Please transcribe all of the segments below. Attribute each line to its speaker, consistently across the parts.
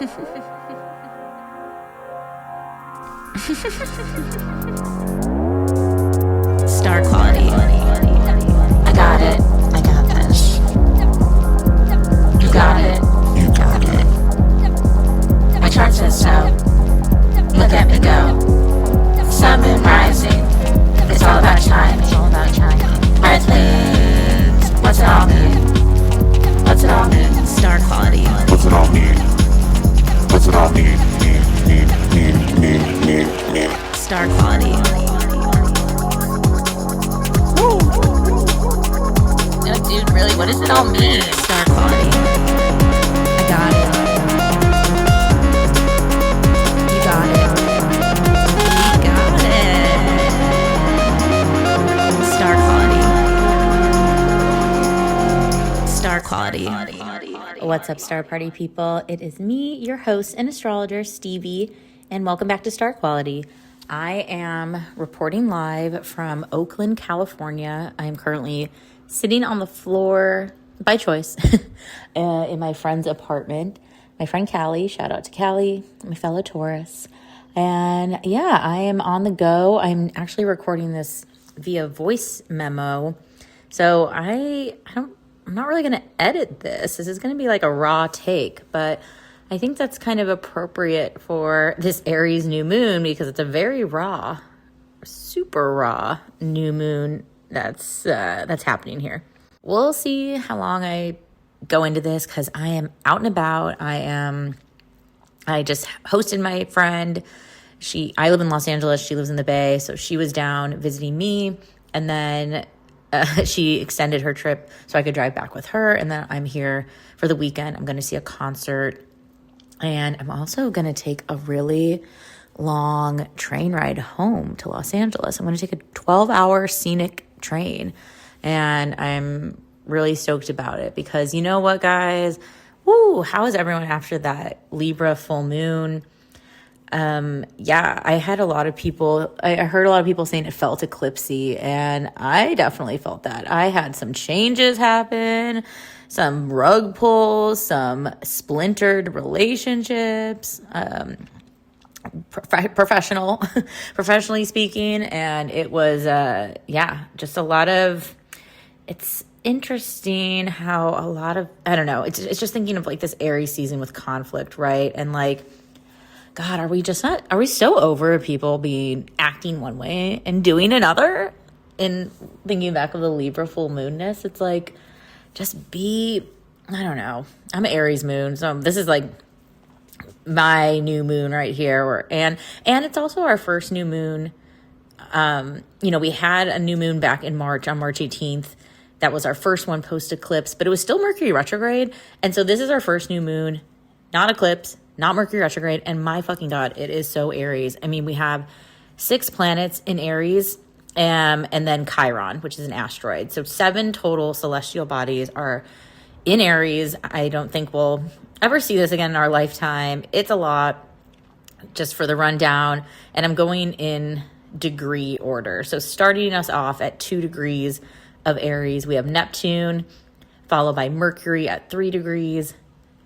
Speaker 1: Star quality. I got it. I got this. You got it. You got it. My chart says so. Look at me go. Sun, moon, rising. It's all about timing. It's all about timing. Earthlings. What's it all mean? What's it all mean? Star quality.
Speaker 2: What's it all mean? What's it all mean?
Speaker 1: Star quality.
Speaker 3: Woo. No, dude, really, what does it all mean?
Speaker 1: Star quality. I got it. You got it. You got it. Star quality. Star quality. What's up, Star Party people? It is me, your host and astrologer, Stevie, and welcome back to Star Quality. I am reporting live from Oakland, California. I am currently sitting on the floor by choice in my friend's apartment. My friend Callie, shout out to Callie, my fellow Taurus. And yeah, I am on the go. I'm actually recording this via voice memo. So I'm not really going to edit this. This is going to be like a raw take, but I think that's kind of appropriate for this Aries new moon because it's a very raw, super raw new moon that's happening here. We'll see how long I go into this because I am out and about. I just hosted my friend. I live in Los Angeles. She lives in the Bay. So she was down visiting me, and then she extended her trip so I could drive back with her. And then I'm here for the weekend. I'm going to see a concert. And I'm also going to take a really long train ride home to Los Angeles. I'm going to take a 12-hour scenic train. And I'm really stoked about it because you know what, guys? Woo, how is everyone after that Libra full moon? Yeah, I heard a lot of people saying it felt eclipsy, and I definitely felt that. I had some changes happen, some rug pulls, some splintered relationships, professionally speaking, and it was, just a lot of, it's interesting how a lot of, I don't know, it's just thinking of like this Aries season with conflict, right? And like, God, are we so over people acting one way and doing another? And thinking back of the Libra full moonness, it's like, just I don't know. I'm an Aries moon, so this is like my new moon right here. And it's also our first new moon. We had a new moon back in March, on March 18th. That was our first one post-eclipse, but it was still Mercury retrograde. And so this is our first new moon, not eclipse, not Mercury retrograde, and my fucking God, it is so Aries. I mean, we have 6 planets in Aries, and then Chiron, which is an asteroid. So 7 total celestial bodies are in Aries. I don't think we'll ever see this again in our lifetime. It's a lot, just for the rundown, and I'm going in degree order. So starting us off at 2 degrees of Aries, we have Neptune, followed by Mercury at 3 degrees,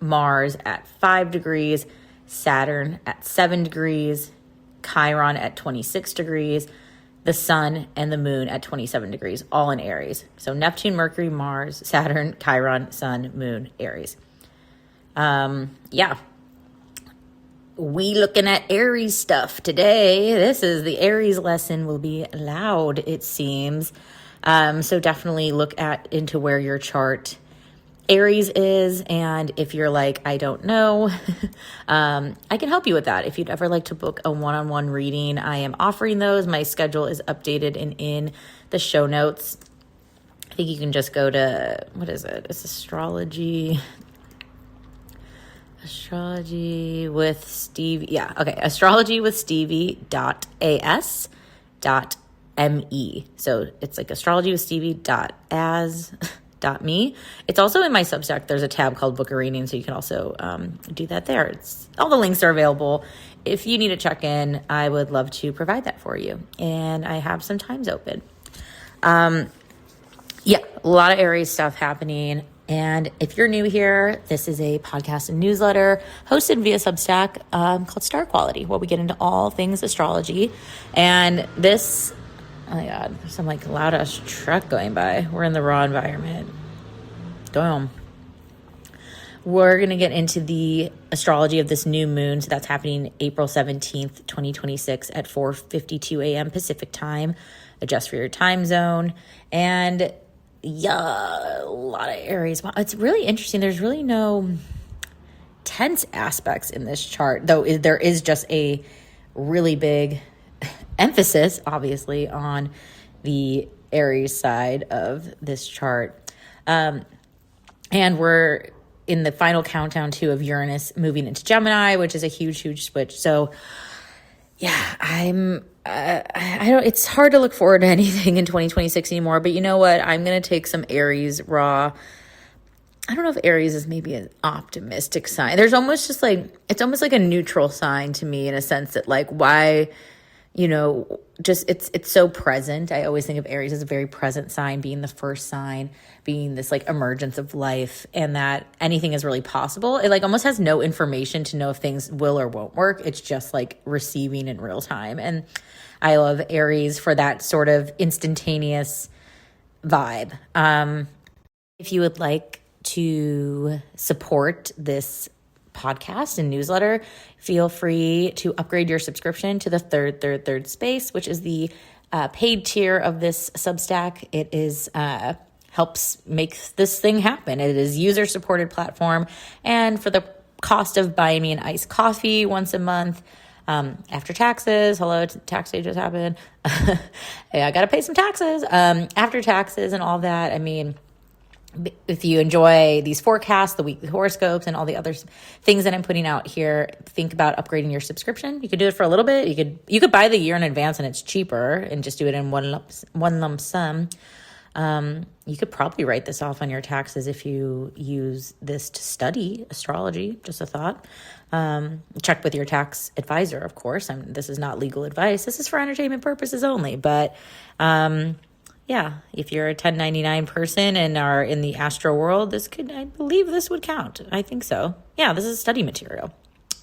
Speaker 1: Mars at 5 degrees, Saturn at 7 degrees, Chiron at 26 degrees, the Sun and the Moon at 27 degrees, all in Aries. So Neptune, Mercury, Mars, Saturn, Chiron, Sun, Moon, Aries. We looking at Aries stuff today. This is the Aries lesson will be loud, it seems. So definitely look into where your chart Aries is, and if you're like, I don't know, I can help you with that. If you'd ever like to book a one-on-one reading, I am offering those. My schedule is updated and in the show notes. I think you can just go to, what is it? It's astrology with Stevie. Yeah, okay. astrologywithstevie.as.me. So it's like astrologywithstevie.as.me. It's also in my Substack. There's a tab called Book a Reading, so you can also do that there. All the links are available. If you need a check-in, I would love to provide that for you. And I have some times open. A lot of Aries stuff happening. And if you're new here, this is a podcast and newsletter hosted via Substack called Star Quality, where we get into all things astrology. And this, oh my God, there's some like loud ass truck going by. We're in the raw environment. Go home. We're going to get into the astrology of this new moon. So that's happening April 17th, 2026 at 4:52 a.m. Pacific time. Adjust for your time zone. And yeah, a lot of Aries. Wow, it's really interesting. There's really no tense aspects in this chart, though there is just a really big emphasis, obviously, on the Aries side of this chart. And we're in the final countdown, too, of Uranus moving into Gemini, which is a huge, huge switch. So, yeah, I don't, it's hard to look forward to anything in 2026 anymore, but you know what? I'm going to take some Aries raw. I don't know if Aries is maybe an optimistic sign. There's almost just like, it's almost like a neutral sign to me in a sense that like, why, just it's so present. I always think of Aries as a very present sign, being the first sign, being this like emergence of life, and that anything is really possible. It like almost has no information to know if things will or won't work. It's just like receiving in real time. And I love Aries for that sort of instantaneous vibe. If you would like to support this podcast and newsletter, feel free to upgrade your subscription to the third space, which is the paid tier of this Substack. It is helps make this thing happen. It is user-supported platform, and for the cost of buying me an iced coffee once a month, after taxes, hello, tax day just happened. Hey, I got to pay some taxes. After taxes and all that, I mean, if you enjoy these forecasts, the weekly horoscopes, and all the other things that I'm putting out here, think about upgrading your subscription. You could do it for a little bit. You could buy the year in advance and it's cheaper, and just do it in one lump sum. You could probably write this off on your taxes if you use this to study astrology. Just a thought. Check with your tax advisor, of course. This is not legal advice. This is for entertainment purposes only. But yeah, if you're a 1099 person and are in the astro world, I believe this would count. I think so. Yeah, this is study material.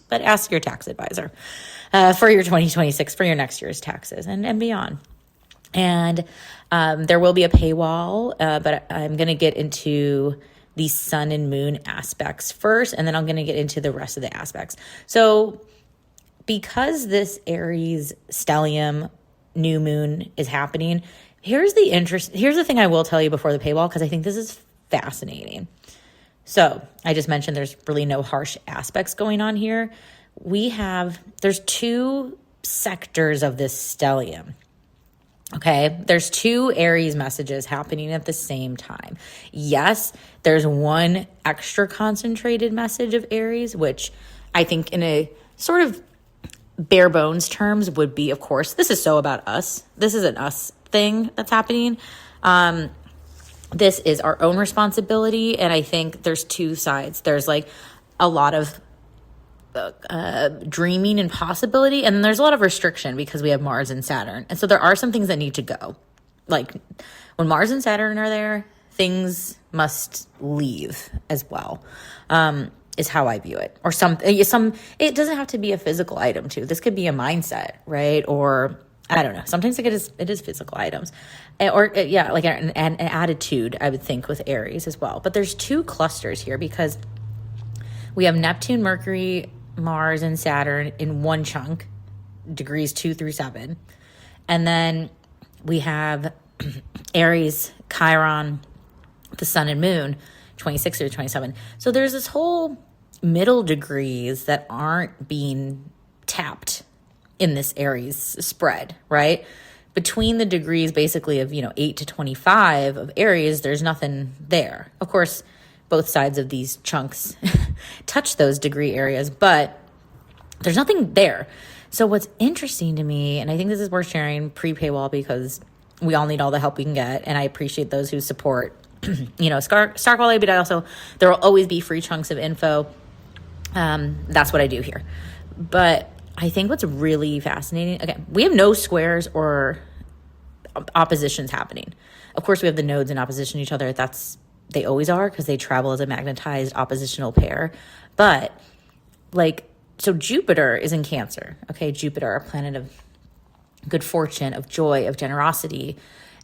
Speaker 1: But ask your tax advisor for your 2026, for your next year's taxes and beyond. And there will be a paywall, but I'm going to get into the sun and moon aspects first, and then I'm going to get into the rest of the aspects. So because this Aries stellium new moon is happening, here's the thing I will tell you before the paywall, because I think this is fascinating. So I just mentioned there's really no harsh aspects going on here. There's two sectors of this stellium. Okay, there's two Aries messages happening at the same time. Yes, there's one extra concentrated message of Aries, which I think in a sort of bare bones terms would be, of course, this is so about us. This is an us thing that's happening. This is our own responsibility. And I think there's two sides. There's like a lot of dreaming and possibility, and then there's a lot of restriction because we have Mars and Saturn. And so there are some things that need to go. Like when Mars and Saturn are there, things must leave as well, is how I view it. Or it doesn't have to be a physical item too. This could be a mindset, right? Or I don't know. Sometimes it is physical items, or like an attitude, I would think, with Aries as well. But there's two clusters here because we have Neptune, Mercury, Mars, and Saturn in one chunk, degrees 2 through 7. And then we have Aries, Chiron, the sun and moon, 26 through 27. So there's this whole middle degrees that aren't being tapped in this Aries spread, right? Between the degrees basically of, 8 to 25 of Aries, there's nothing there. Of course, both sides of these chunks touch those degree areas, but there's nothing there. So what's interesting to me, and I think this is worth sharing pre-paywall because we all need all the help we can get, and I appreciate those who support, Star Quality, but there will always be free chunks of info. That's what I do here. But I think what's really fascinating, again, we have no squares or oppositions happening. Of course, we have the nodes in opposition to each other. That's they always are because they travel as a magnetized oppositional pair. But like, so Jupiter is in Cancer. Okay, Jupiter, our planet of good fortune, of joy, of generosity.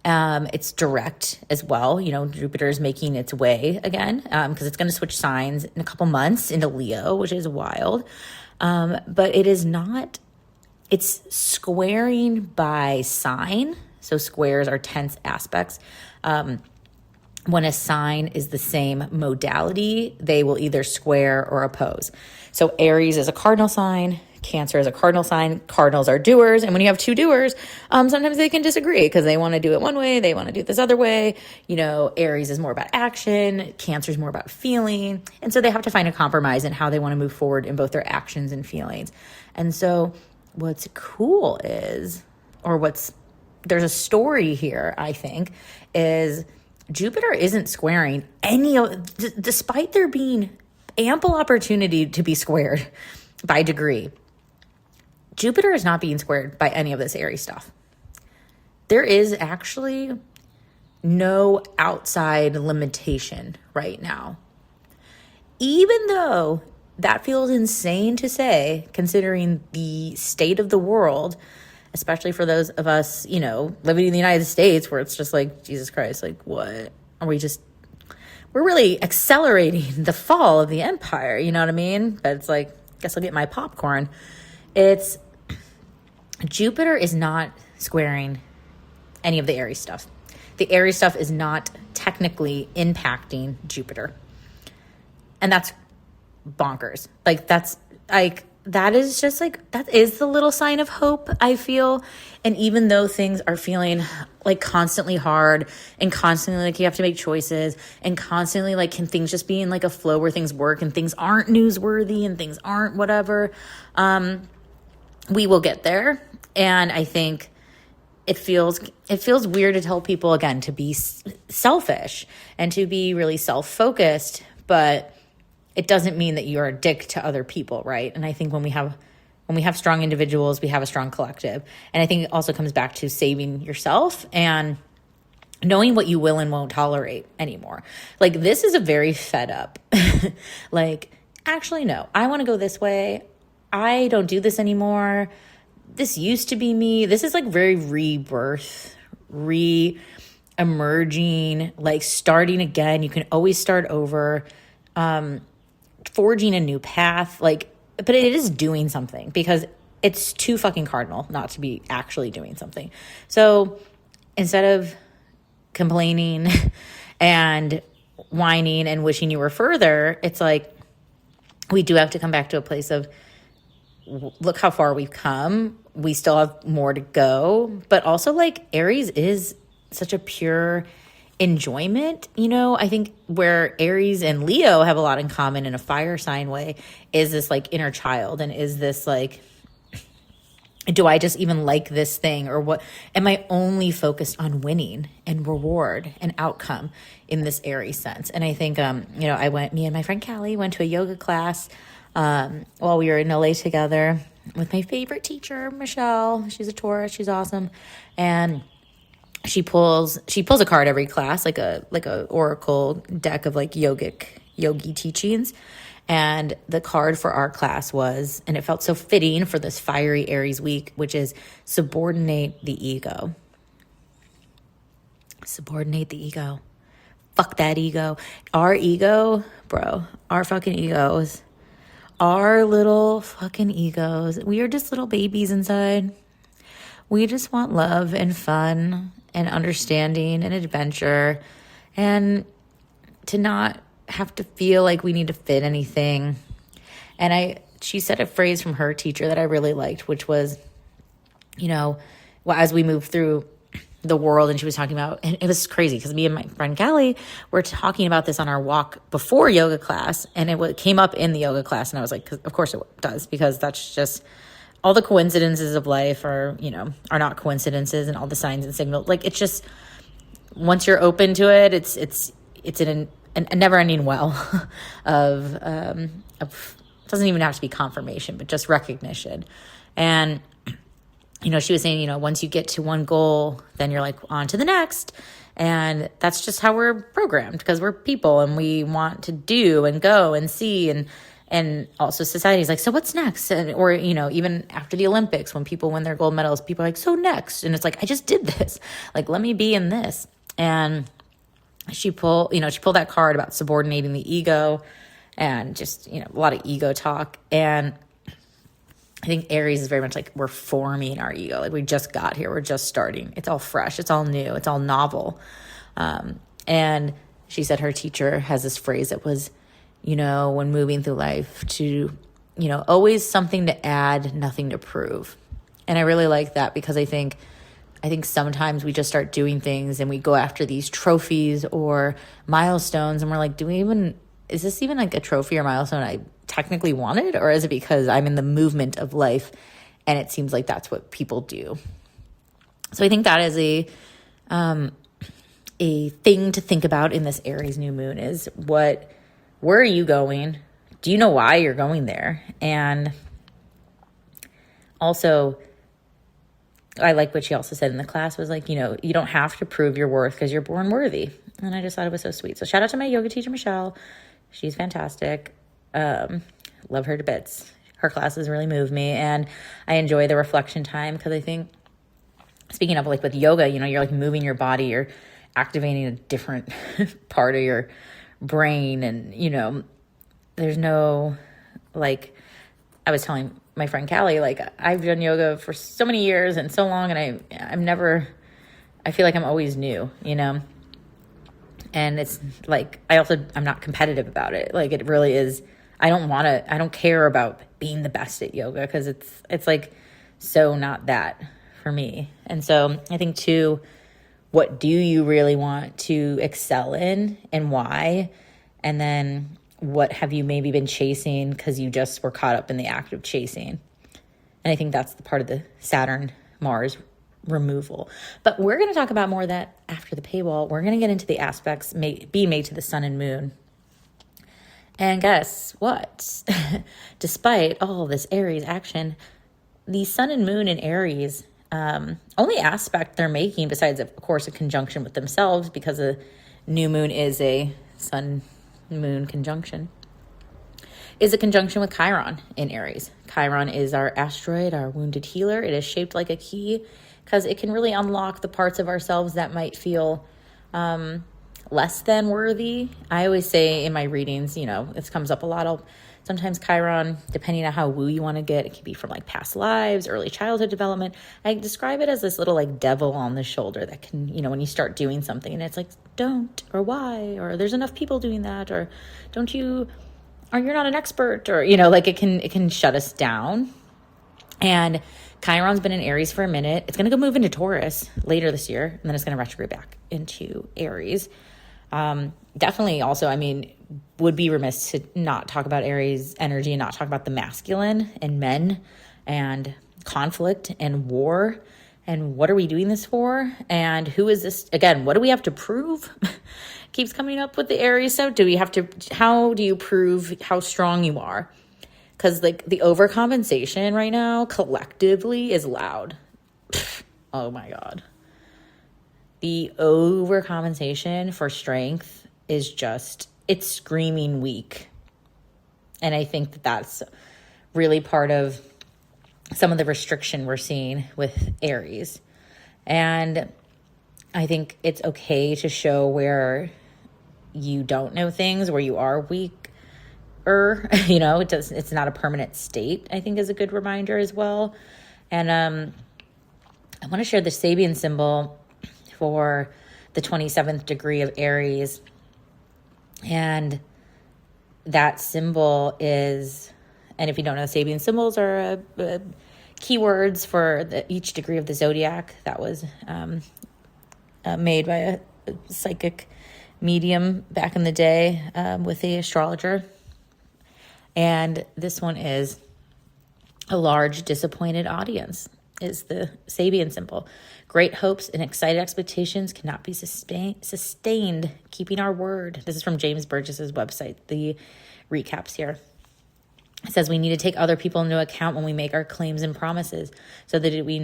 Speaker 1: It's direct as well. You know, Jupiter is making its way again because it's going to switch signs in a couple months into Leo, which is wild. But it is not, it's squaring by sign. So squares are tense aspects. When a sign is the same modality, they will either square or oppose. So Aries is a cardinal sign. Cancer is a cardinal sign. Cardinals are doers. And when you have two doers, sometimes they can disagree because they want to do it one way. They want to do it this other way. You know, Aries is more about action. Cancer is more about feeling. And so they have to find a compromise in how they want to move forward in both their actions and feelings. And so what's cool is, there's a story here, I think, is Jupiter isn't squaring despite there being ample opportunity to be squared by degree. Jupiter is not being squared by any of this Aries stuff. There is actually no outside limitation right now. Even though that feels insane to say, considering the state of the world, especially for those of us, you know, living in the United States, where it's just like, Jesus Christ, like what? We're really accelerating the fall of the empire, you know what I mean? But it's like, guess I'll get my popcorn. Jupiter is not squaring any of the Aries stuff. The Aries stuff is not technically impacting Jupiter. And that's bonkers. That is just like, that is the little sign of hope, I feel. And even though things are feeling like constantly hard and constantly like you have to make choices and constantly like, can things just be in like a flow where things work and things aren't newsworthy and things aren't whatever, we will get there. And I think it feels weird to tell people, again, to be selfish and to be really self-focused, but it doesn't mean that you're a dick to other people, right? And I think when we have strong individuals, we have a strong collective. And I think it also comes back to saving yourself and knowing what you will and won't tolerate anymore. Like, this is a very fed up, like, actually, no, I want to go this way. I don't do this anymore. This used to be me. This is like very rebirth, re-emerging, like starting again. You can always start over, forging a new path. Like, but it is doing something because it's too fucking cardinal not to be actually doing something. So instead of complaining and whining and wishing you were further, it's like, we do have to come back to a place of, look how far we've come. We still have more to go, but also like Aries is such a pure enjoyment. You know, I think where Aries and Leo have a lot in common in a fire sign way is this like inner child. And is this like, do I just even like this thing, or what? Am I only focused on winning and reward and outcome in this Aries sense? And I think, you know, me and my friend Callie went to a yoga class while we were in LA together with my favorite teacher, Michelle. She's a Taurus. She's awesome. And she pulls a card every class, like a oracle deck of like yogi teachings. And the card for our class was, and it felt so fitting for this fiery Aries week, which is subordinate the ego. Subordinate the ego. Fuck that ego. Our ego, bro, our fucking egos. Our little fucking egos. We are just little babies inside. We just want love and fun and understanding and adventure, and to not have to feel like we need to fit anything. And she said a phrase from her teacher that I really liked, which was, you know, well, as we move through the world, and she was talking about, and it was crazy because me and my friend Callie were talking about this on our walk before yoga class, and it came up in the yoga class, and I was like, of course it does, because that's just, all the coincidences of life are not coincidences, and all the signs and signals, like, it's just, once you're open to it, it's a never-ending well of doesn't even have to be confirmation, but just recognition. And she was saying, once you get to one goal, then you're like on to the next. And that's just how we're programmed, because we're people and we want to do and go and see. And also society's like, so what's next? And, or, even after the Olympics, when people win their gold medals, people are like, so next. And it's like, I just did this. Like, let me be in this. And she pulled that card about subordinating the ego and just, a lot of ego talk. And I think Aries is very much like we're forming our ego. Like we just got here. We're just starting. It's all fresh. It's all new. It's all novel. And she said her teacher has this phrase that was, when moving through life to, always something to add, nothing to prove. And I really like that, because I think sometimes we just start doing things and we go after these trophies or milestones and we're like, is this even like a trophy or milestone I technically wanted? Or is it because I'm in the movement of life and it seems like that's what people do? So I think that is a thing to think about in this Aries new moon is where are you going? Do you know why you're going there? And also, I like what she also said in the class was like, you don't have to prove your worth because you're born worthy. And I just thought it was so sweet. So shout out to my yoga teacher, Michelle. She's fantastic. Love her to bits. Her classes really move me. And I enjoy the reflection time, because I think, speaking of like with yoga, you're like moving your body, you're activating a different part of your brain. And, there's no, like, I was telling my friend Callie, like, I've done yoga for so many years and so long, and I feel like I'm always new, and it's like, I'm not competitive about it. Like, it really is, I don't care about being the best at yoga, because it's like, so not that for me. And so I think too, what do you really want to excel in and why? And then what have you maybe been chasing because you just were caught up in the act of chasing? And I think that's the part of the Saturn Mars removal. But we're going to talk about more of that after the paywall. We're going to get into the aspects being made to the sun and moon. And guess what? Despite all this Aries action, the sun and moon in Aries, only aspect they're making, besides, of course, a conjunction with themselves, because a new moon is a sun-moon conjunction, is a conjunction with Chiron in Aries. Chiron is our asteroid, our wounded healer. It is shaped like a key because it can really unlock the parts of ourselves that might feel less than worthy. I always say in my readings, this comes up a lot. Sometimes Chiron, depending on how woo you want to get, it can be from like past lives, early childhood development. I describe it as this little like devil on the shoulder that can, when you start doing something and it's like, don't, or why, or there's enough people doing that, or don't you, or you're not an expert, or, like it can shut us down. And Chiron's been in Aries for a minute. It's going to go move into Taurus later this year, and then it's going to retrograde back into Aries. Definitely also, would be remiss to not talk about Aries energy and not talk about the masculine and men and conflict and war and what are we doing this for? And who is this? Again, what do we have to prove? Keeps coming up with the Aries. So how do you prove how strong you are? Because like the overcompensation right now collectively is loud. Oh my God. The overcompensation for strength is it's screaming weak. And I think that that's really part of some of the restriction we're seeing with Aries. And I think it's okay to show where you don't know things, where you are weaker. It's not a permanent state, I think is a good reminder as well. And I want to share the Sabian symbol for the 27th degree of Aries. And that symbol is, and if you don't know, Sabian symbols are keywords for each degree of the zodiac. That was made by a psychic medium back in the day with the astrologer. And this one is a large disappointed audience is the Sabian symbol. Great hopes and excited expectations cannot be sustained keeping our word. This is from James Burgess's website, the recaps here. It says we need to take other people into account when we make our claims and promises so that we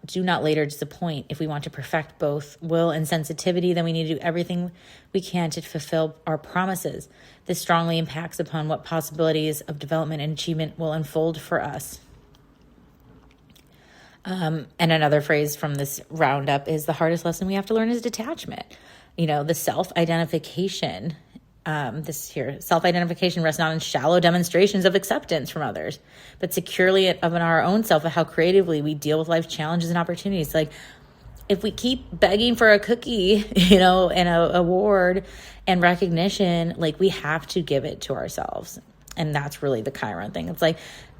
Speaker 1: do not later disappoint. If we want to perfect both will and sensitivity, then we need to do everything we can to fulfill our promises. This strongly impacts upon what possibilities of development and achievement will unfold for us. And another phrase from this roundup is the hardest lesson we have to learn is detachment. The self-identification. Self-identification rests not on shallow demonstrations of acceptance from others, but securely of our own self and how creatively we deal with life's challenges and opportunities. Like if we keep begging for a cookie, and a award and recognition, like we have to give it to ourselves. And that's really the Chiron thing. It's like,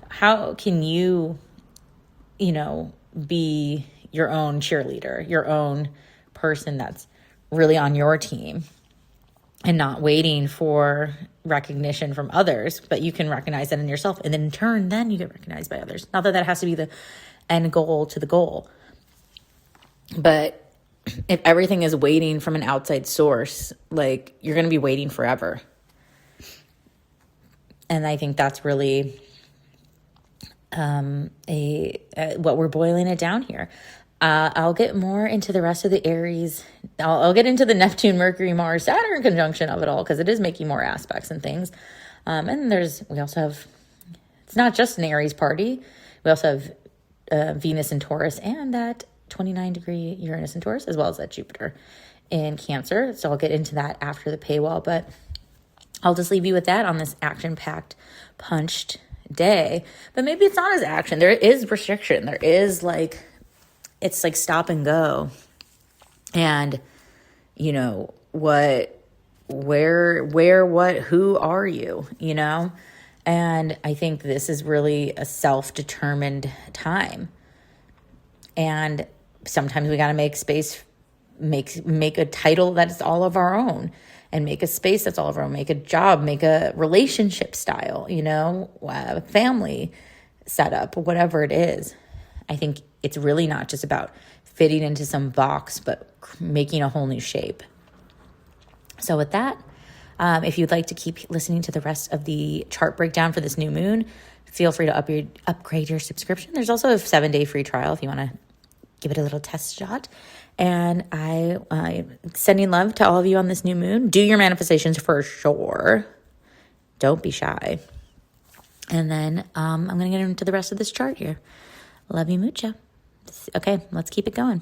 Speaker 1: how can you, be your own cheerleader, your own person that's really on your team? And not waiting for recognition from others, but you can recognize that in yourself. And then in turn, then you get recognized by others. Not that that has to be the end goal to the goal. But if everything is waiting from an outside source, like you're going to be waiting forever. And I think that's really what we're boiling it down here. I'll get more into the rest of the Aries. I'll get into the Neptune, Mercury, Mars, Saturn conjunction of it all because it is making more aspects and things. And we also have, it's not just an Aries party. We also have Venus in Taurus and that 29-degree Uranus in Taurus, as well as that Jupiter in Cancer. So I'll get into that after the paywall, but I'll just leave you with that on this action-packed, punched day. But maybe it's not as action. There is restriction. There is it's like stop and go. And, what, who are you, And I think this is really a self-determined time. And sometimes we got to make space, make a title that's all of our own and make a space that's all of our own, make a job, make a relationship style, family setup, whatever it is. I think it's really not just about fitting into some box, but making a whole new shape. So with that, if you'd like to keep listening to the rest of the chart breakdown for this new moon, feel free to upgrade your subscription. There's also a 7-day free trial if you want to give it a little test shot. And I'm sending love to all of you on this new moon. Do your manifestations for sure. Don't be shy. And then I'm going to get into the rest of this chart here. Love you mucho. Okay, let's keep it going.